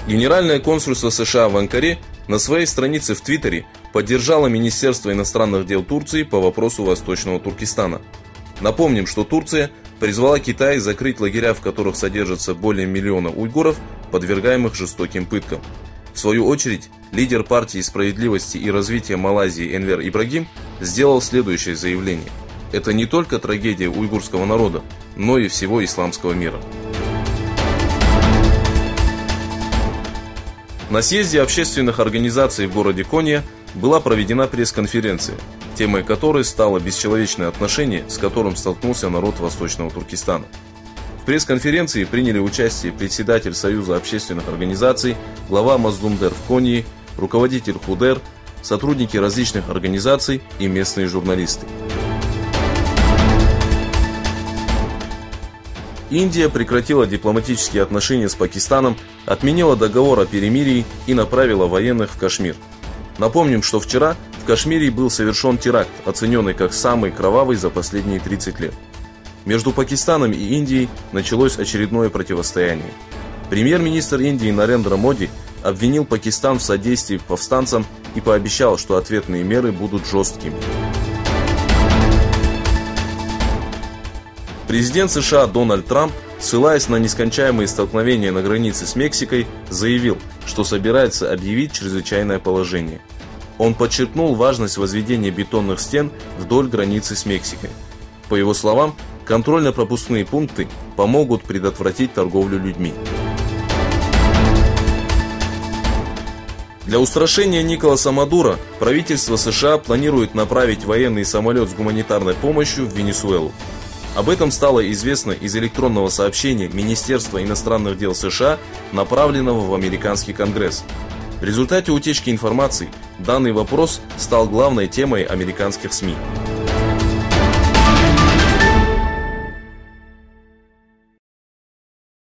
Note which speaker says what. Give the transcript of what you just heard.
Speaker 1: Генеральное консульство США в Анкаре на своей странице в Твиттере поддержало Министерство иностранных дел Турции по вопросу Восточного Туркестана. Напомним, что Турция призвала Китай закрыть лагеря, в которых содержатся более миллиона уйгуров, подвергаемых жестоким пыткам. В свою очередь, лидер партии справедливости и развития Малайзии Энвер Ибрагим сделал следующее заявление. Это не только трагедия уйгурского народа, но и всего исламского мира. На съезде общественных организаций в городе Конья была проведена пресс-конференция, темой которой стало бесчеловечное отношение, с которым столкнулся народ Восточного Туркестана. В пресс-конференции приняли участие председатель Союза общественных организаций, глава Маздумдер в Коньи, руководитель Худер, сотрудники различных организаций и местные журналисты. Индия прекратила дипломатические отношения с Пакистаном, отменила договор о перемирии и направила военных в Кашмир. Напомним, что вчера в Кашмире был совершен теракт, оцененный как самый кровавый за последние 30 лет. Между Пакистаном и Индией началось очередное противостояние. Премьер-министр Индии Нарендра Моди обвинил Пакистан в содействии повстанцам и пообещал, что ответные меры будут жесткими. Президент США Дональд Трамп, ссылаясь на нескончаемые столкновения на границе с Мексикой, заявил, что собирается объявить чрезвычайное положение. Он подчеркнул важность возведения бетонных стен вдоль границы с Мексикой. По его словам, контрольно-пропускные пункты помогут предотвратить торговлю людьми. Для устрашения Николаса Мадуро правительство США планирует направить военный самолет с гуманитарной помощью в Венесуэлу. Об этом стало известно из электронного сообщения Министерства иностранных дел США, направленного в американский Конгресс. В результате утечки информации данный вопрос стал главной темой американских СМИ.